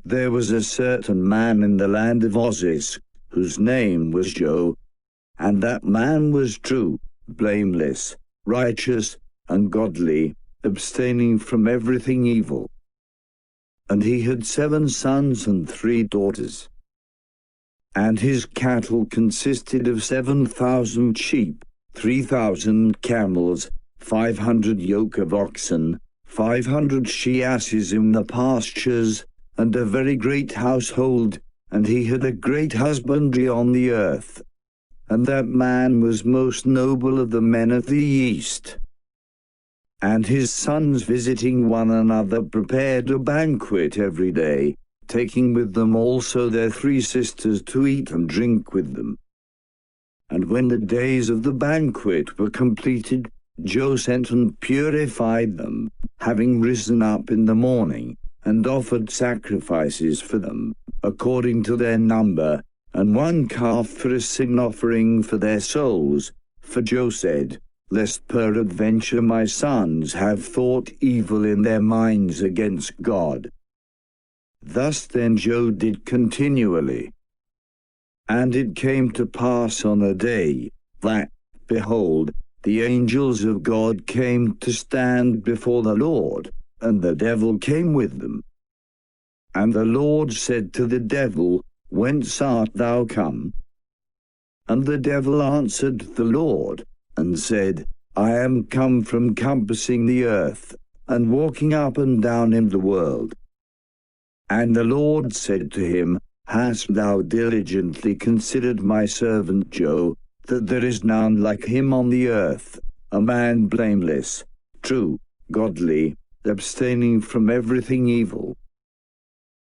There was a certain man in the land of Oz, whose name was Joe, and that man was true, blameless, righteous, and godly, abstaining from everything evil. And he had 7 sons and 3 daughters. And his cattle consisted of 7,000 sheep, 3,000 camels, 500 yoke of oxen, 500 she-asses in the pastures, and a very great household, and he had a great husbandry on the earth. And that man was most noble of the men of the East. And his sons, visiting one another, prepared a banquet every day, taking with them also their 3 sisters to eat and drink with them. And when the days of the banquet were completed, Joe sent and purified them, having risen up in the morning, and offered sacrifices for them, according to their number, and 1 calf for a sin offering for their souls. For Joe said, Lest peradventure my sons have thought evil in their minds against God. Thus then Joe did continually. And it came to pass on a day, that, behold, the angels of God came to stand before the Lord, and the devil came with them. And the Lord said to the devil, Whence art thou come? And the devil answered the Lord, and said, I am come from compassing the earth, and walking up and down in the world. And the Lord said to him, Hast thou diligently considered my servant Job, that there is none like him on the earth, a man blameless, true, godly, abstaining from everything evil?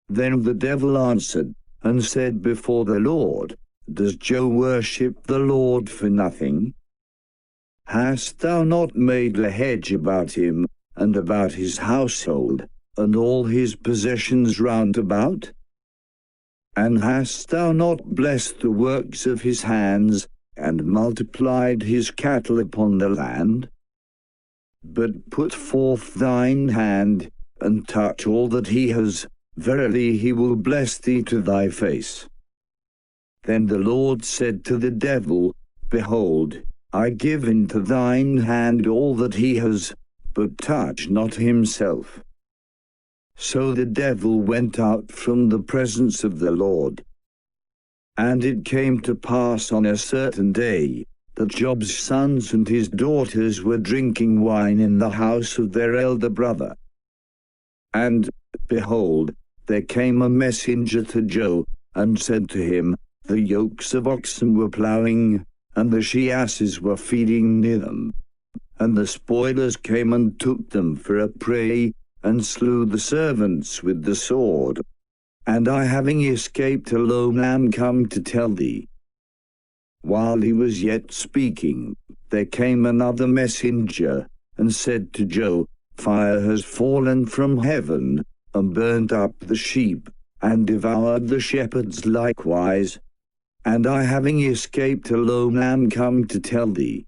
Then the devil answered, and said before the Lord, Does Job worship the Lord for nothing? Hast thou not made a hedge about him, and about his household, and all his possessions round about? And hast thou not blessed the works of his hands, and multiplied his cattle upon the land? But put forth thine hand, and touch all that he has, verily he will bless thee to thy face. Then the Lord said to the devil, Behold, I give into thine hand all that he has, but touch not himself. So the devil went out from the presence of the Lord. And it came to pass on a certain day, that Job's sons and his daughters were drinking wine in the house of their elder brother. And, behold, there came a messenger to Job, and said to him, The yokes of oxen were ploughing, and the she-asses were feeding near them. And the spoilers came and took them for a prey, and slew the servants with the sword. And I, having escaped alone, am come to tell thee. While he was yet speaking, there came another messenger, and said to Job, Fire has fallen from heaven, and burnt up the sheep, and devoured the shepherds likewise. And I, having escaped alone, am come to tell thee.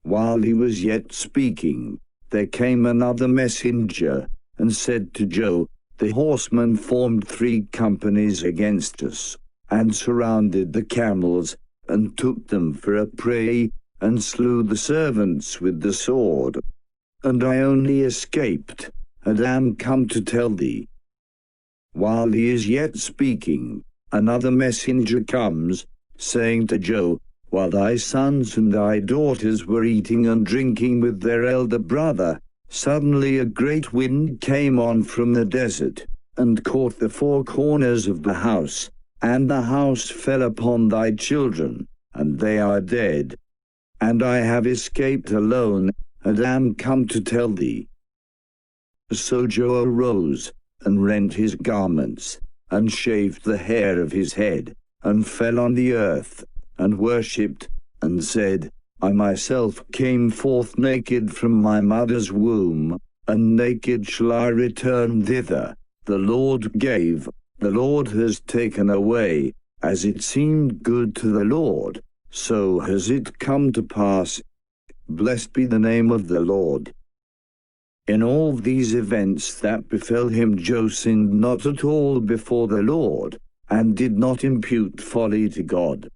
While he was yet speaking, there came another messenger, and said to Job, The horsemen formed 3 companies against us, and surrounded the camels, and took them for a prey, and slew the servants with the sword. And I only escaped, and am come to tell thee. While he is yet speaking, another messenger comes, saying to Job, While thy sons and thy daughters were eating and drinking with their elder brother, suddenly a great wind came on from the desert, and caught the 4 corners of the house, and the house fell upon thy children, and they are dead. And I have escaped alone, and am come to tell thee. So Job arose, and rent his garments, and shaved the hair of his head, and fell on the earth, and worshipped, and said, I myself came forth naked from my mother's womb, and naked shall I return thither. The Lord gave, the Lord has taken away, as it seemed good to the Lord, so has it come to pass. Blessed be the name of the Lord. In all these events that befell him Job sinned not at all before the Lord, and did not impute folly to God.